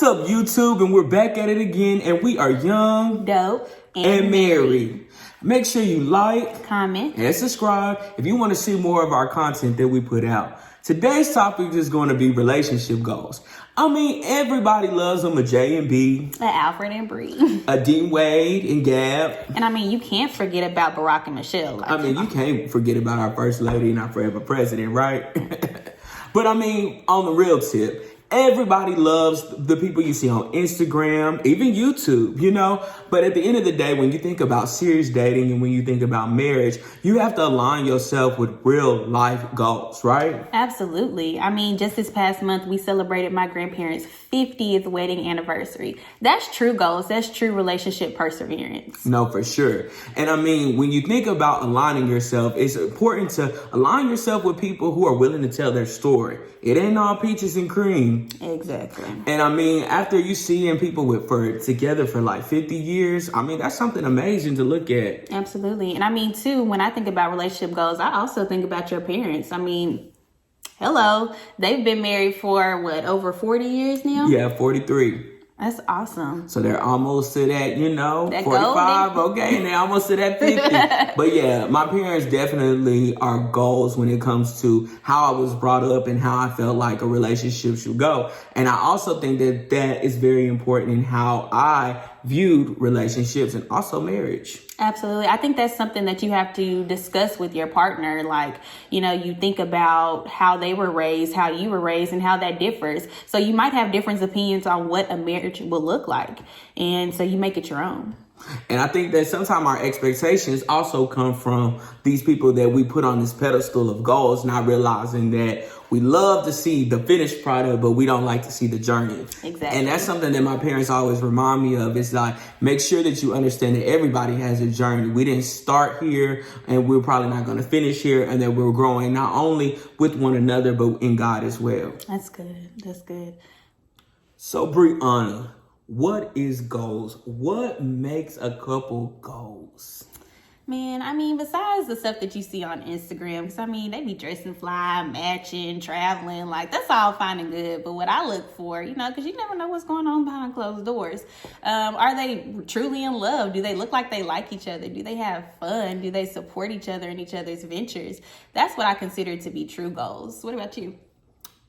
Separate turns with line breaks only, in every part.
What's up, YouTube? And we're back at it again, and we are young,
dope,
and married. Make sure you like,
comment,
and subscribe if you want to see more of our content that we put out. Today's topic is going to be relationship goals. I mean, everybody loves them, a J and B,
a Alfred and Bree,
a D Wade and Gab.
And I mean, you can't forget about Barack and Michelle.
You can't forget about our first lady and our forever president, right? But I mean, on the real tip, everybody loves the people you see on Instagram, even YouTube, you know? But at the end of the day, when you think about serious dating and when you think about marriage, you have to align yourself with real life goals, right?
Absolutely. I mean, just this past month, we celebrated my grandparents' 50th wedding anniversary. That's true goals. That's true relationship perseverance.
No, for sure. And I mean, when you think about aligning yourself, it's important to align yourself with people who are willing to tell their story. It ain't all peaches and cream.
Exactly.
And I mean, after you seeing people together for like 50 years, I mean, that's something amazing to look at.
Absolutely. And I mean, too, when I think about relationship goals, I also think about your parents. I mean, hello, they've been married for over 40 years now?
Yeah, 43.
That's awesome.
So they're almost to that,
that
45, okay, and they're almost to that 50. But yeah, my parents definitely are goals when it comes to how I was brought up and how I felt like a relationship should go. And I also think that is very important in how I viewed relationships and also marriage.
Absolutely. I think that's something that you have to discuss with your partner. Like, you think about how they were raised, how you were raised, and how that differs. So you might have different opinions on what a marriage will look like. And so you make it your own.
And I think that sometimes our expectations also come from these people that we put on this pedestal of goals, not realizing that we love to see the finished product, but we don't like to see the journey.
Exactly.
And that's something that my parents always remind me of. It's like, make sure that you understand that everybody has a journey. We didn't start here, and we're probably not going to finish here, and that we're growing not only with one another, but in God as well.
That's good. That's good.
So, Brianna, what is goals? What makes a couple goals?
Man, I mean, besides the stuff that you see on Instagram, because I mean, they be dressing fly, matching, traveling, like that's all fine and good. But what I look for, because you never know what's going on behind closed doors. Are they truly in love? Do they look like they like each other? Do they have fun? Do they support each other in each other's ventures? That's what I consider to be true goals. What about you?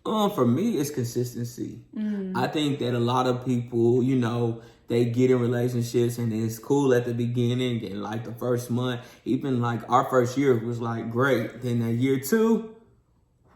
For me, it's consistency. I think that a lot of people, they get in relationships and it's cool at the beginning and like the first month, even like our first year was like great. Then that year 2,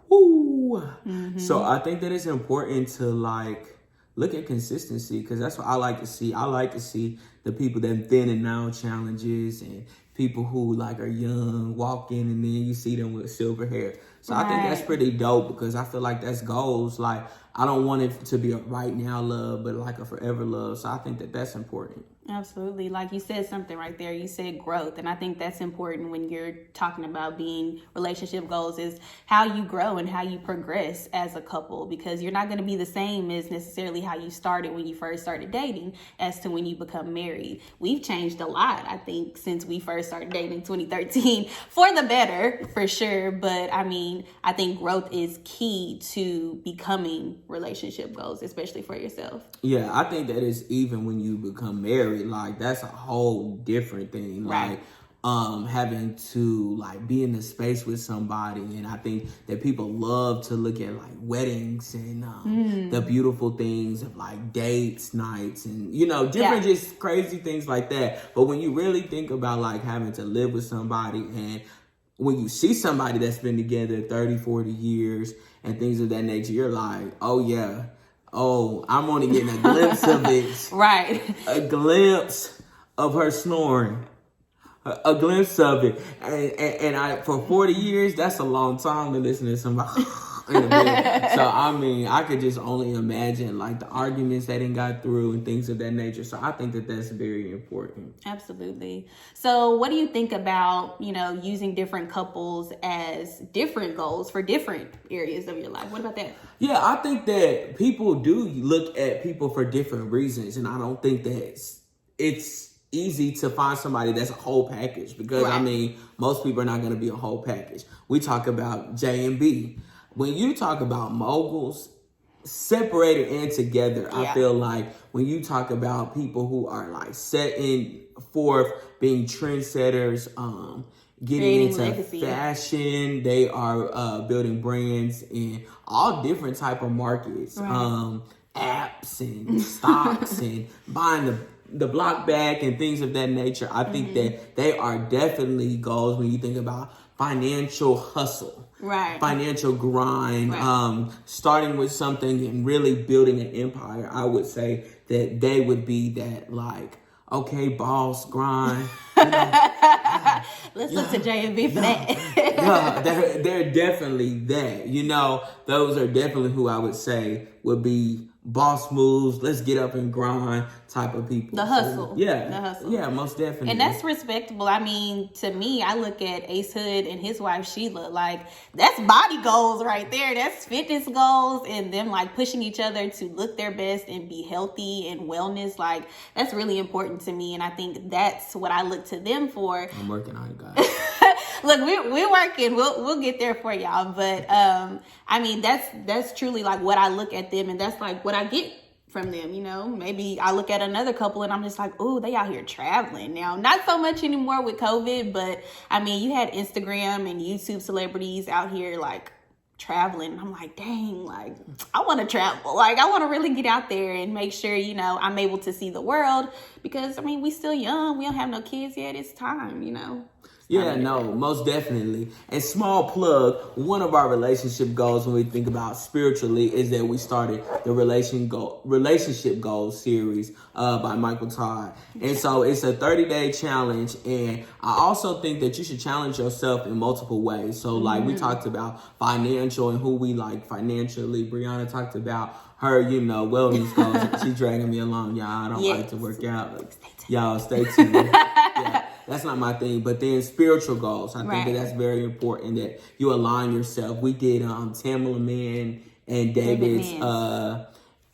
whoo. So I think that it's important to like look at consistency because that's what I like to see. I like to see the people that thin and now challenges and people who like are young walk in and then you see them with silver hair. So I think that's pretty dope because I feel like that's goals. Like I don't want it to be a right now love, but like a forever love. So I think that that's important.
Absolutely. Like you said something right there. You said growth. And I think that's important when you're talking about being relationship goals is how you grow and how you progress as a couple, because you're not going to be the same as necessarily how you started when you first started dating as to when you become married. We've changed a lot, I think, since we first started dating in 2013 for the better, for sure. But I mean, I think growth is key to becoming relationship goals, especially for yourself.
Yeah, I think that is even when you become married. Like that's a whole different thing.
Right.
Like having to like be in the space with somebody, and I think that people love to look at like weddings and the beautiful things of like dates, nights, and different just crazy things like that. But when you really think about like having to live with somebody, and when you see somebody that's been together 30, 40 years and things of that nature, you're like, oh yeah. Oh, I'm only getting a glimpse of it.
Right.
A glimpse of her snoring. A glimpse of it. And I for 40 years, that's a long time to listen to somebody in a bed. So, I mean, I could just only imagine, like, the arguments that got through and things of that nature. So, I think that that's very important.
Absolutely. So, what do you think about, using different couples as different goals for different areas of your life? What about that?
Yeah, I think that people do look at people for different reasons. And I don't think that it's easy to find somebody that's a whole package because, right. I mean, most people are not going to be a whole package. We talk about J and B. When you talk about moguls, separated and together.
Yeah.
I feel like when you talk about people who are like setting forth, being trendsetters, getting
Creating
into
legacy.
fashion, they are building brands in all different type of markets,
Right.
apps and stocks and buying the block back and things of that nature. I think that they are definitely goals when you think about financial hustle.
Right.
Financial grind,
Right.
Starting with something and really building an empire. I would say that they would be that, like, okay, boss, grind.
Let's look to J&B for that.
They're definitely that. Those are definitely who I would say would be boss moves, let's get up and grind type of people.
The hustle.
Yeah.
The hustle.
Yeah, most definitely.
And that's respectable. I mean, to me, I look at Ace Hood and his wife, Sheila, like, that's body goals right there. That's fitness goals and them, like, pushing each other to look their best and be healthy and wellness. Like, that's really important to me. And I think that's what I look to them for.
I'm working on it, guys.
Look, we're working. We'll get there for y'all. But, I mean, that's truly, like, what I look at them. And that's, like, what I get from them. Maybe I look at another couple and I'm just like, oh, they out here traveling now. Not so much anymore with COVID, but I mean, you had Instagram and YouTube celebrities out here like traveling. I'm like, dang, like I want to travel. Like I want to really get out there and make sure, I'm able to see the world because I mean, we still young. We don't have no kids yet. It's time,
Yeah, no, most definitely. And small plug, one of our relationship goals when we think about spiritually is that we started the relationship goals series by Michael Todd. And so it's a 30-day challenge. And I also think that you should challenge yourself in multiple ways. So like we talked about financial and who we like financially. Brianna talked about her, wellness goals. She's dragging me along. Y'all, I don't like to work out. Y'all stay tuned. Yeah. That's not my thing. But then spiritual goals. I think that's very important that you align yourself. We did Tamala Mann and David's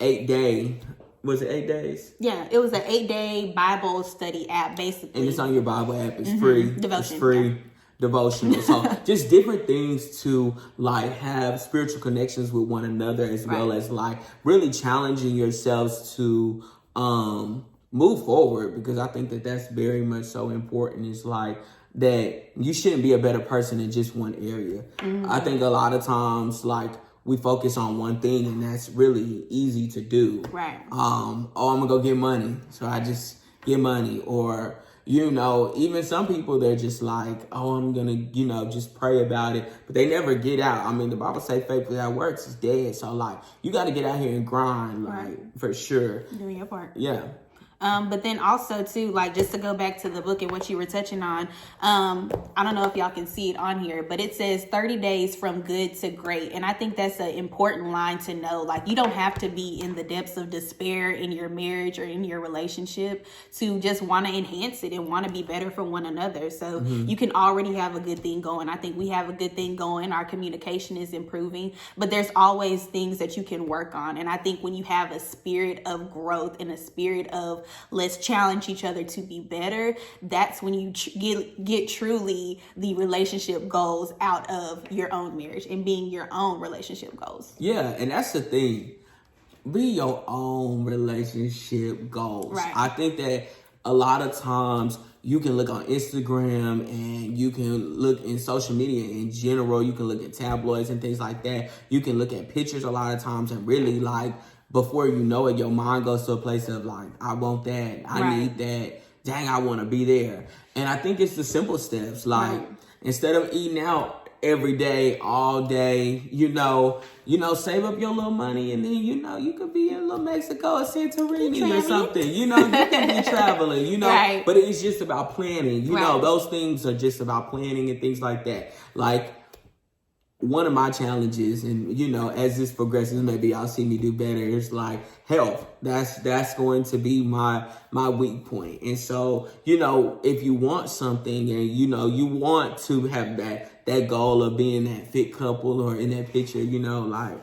8-day. Was it 8 days?
Yeah, it was an 8-day Bible study app, basically.
And it's on your Bible app. It's free.
Devotion.
It's free. Devotional. So just different things to like have spiritual connections with one another as well as like really challenging yourselves to move forward, because I think that that's very much so important. It's like that you shouldn't be a better person in just one area. I think a lot of times like we focus on one thing and that's really easy to do.
Right.
I'm gonna go get money, so I just get money. Or even some people, they're just like, oh, I'm gonna just pray about it, but they never get out. I mean, the Bible say faith without works is dead. So like you got to get out here and grind, like for sure.
Doing your part.
Yeah.
But then also too, like just to go back to the book and what you were touching on, I don't know if y'all can see it on here, but it says 30 days from good to great. And I think that's an important line to know. Like you don't have to be in the depths of despair in your marriage or in your relationship to just want to enhance it and want to be better for one another. So you can already have a good thing going. I think we have a good thing going. Our communication is improving, but there's always things that you can work on. And I think when you have a spirit of growth and a spirit of let's challenge each other to be better, that's when you get truly the relationship goals out of your own marriage and being your own relationship goals.
Yeah, and that's the thing. Be your own relationship goals.
Right.
I think that a lot of times you can look on Instagram and you can look in social media in general. You can look at tabloids and things like that. You can look at pictures a lot of times and really like, before you know it, your mind goes to a place of like, I want that. I need that. Dang, I want to be there. And I think it's the simple steps. Like, instead of eating out every day, all day, save up your little money and then, you could be in little Mexico or Santorini or something. You can be traveling,
Right.
But it's just about planning. Those things are just about planning and things like that. Like, one of my challenges, and as this progresses, maybe y'all see me do better. It's like health. That's going to be my weak point. And so, if you want something and you want to have that goal of being that fit couple or in that picture, like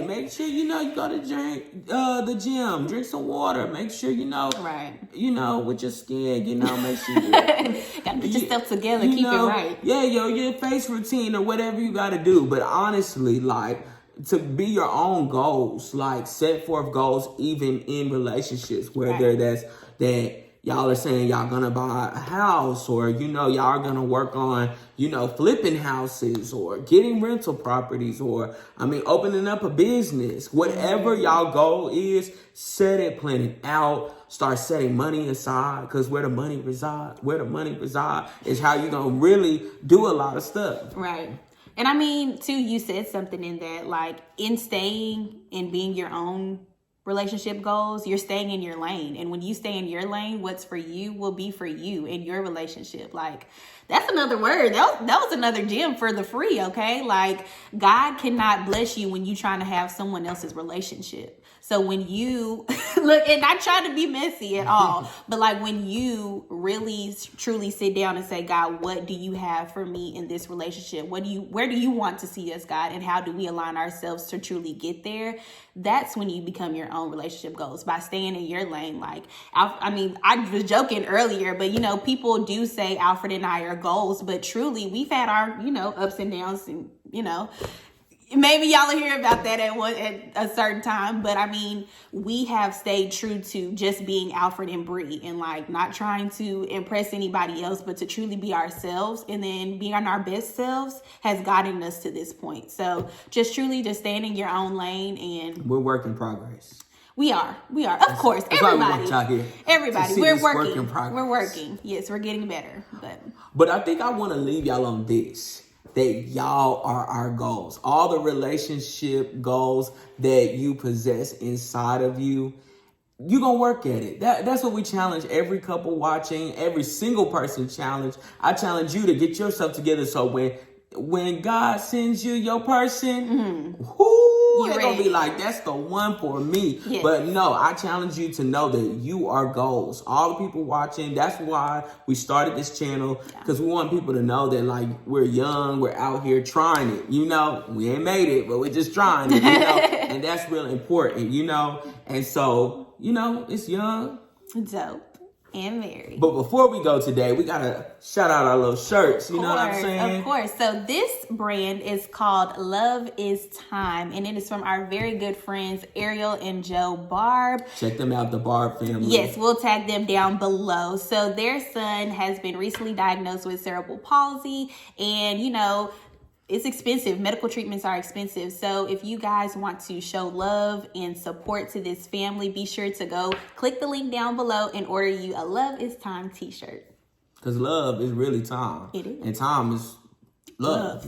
make sure you go to the gym, drink some water. Make sure
right.
With your skin, make sure you
gotta get yourself together, keep it right.
Yeah, your face routine or whatever you got to do. But honestly, like, to be your own goals, like set forth goals, even in relationships, whether that's that y'all are saying y'all gonna buy a house, or y'all are gonna work on flipping houses, or getting rental properties, or opening up a business. Whatever y'all goal is, set it, plan it out. Start setting money aside, because where the money reside is how you gonna really do a lot of stuff.
Right. And too, you said something in that, like, in staying and being your own relationship goals, you're staying in your lane. And when you stay in your lane, what's for you will be for you in your relationship. Like, that's another word. That was another gem for the free, okay? Like, God cannot bless you when you're trying to have someone else's relationship. So when you look, and not trying to be messy at all, but like when you really truly sit down and say, God, what do you have for me in this relationship? Where do you want to see us, God? And how do we align ourselves to truly get there? That's when you become your own relationship goals, by staying in your lane. Like, I was joking earlier, but people do say Alfred and I are goals, but truly we've had our, ups and downs, and, maybe y'all will hear about that at a certain time. But we have stayed true to just being Alfred and Bree, and like not trying to impress anybody else, but to truly be ourselves, and then being on our best selves has gotten us to this point. So just staying in your own lane, and
we're work in progress.
We are. Of course. Everybody. We're working. We're working. Yes, we're getting better.
But I think I want to leave y'all on this. That y'all are our goals. All the relationship goals that you possess inside of you, you're going to work at it. That's what we challenge every couple watching, every single person challenge. I challenge you to get yourself together, so when God sends you your person, it's going to be like, that's the one for me. Yes. But no, I challenge you to know that you are goals. All the people watching, that's why we started this channel, because we want people to know that, like, we're young, we're out here trying it. We ain't made it, but we're just trying it, and that's really important, And so, it's young.
Dope. And married.
But before we go today, we gotta shout out our little shirts. You know what I'm saying?
Of course. So this brand is called Love is Time, and it is from our very good friends Ariel and Joe Barb.
Check them out, the Barb Family.
Yes, we'll tag them down below. So their son has been recently diagnosed with cerebral palsy, and it's expensive. Medical treatments are expensive. So if you guys want to show love and support to this family, be sure to go click the link down below and order you a Love is Time t-shirt.
Because love is really time.
It is.
And time is love.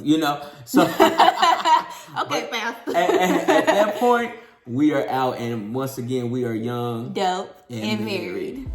So
okay, Pastor.
At that point, we are out. And once again, we are young.
Dope. And married.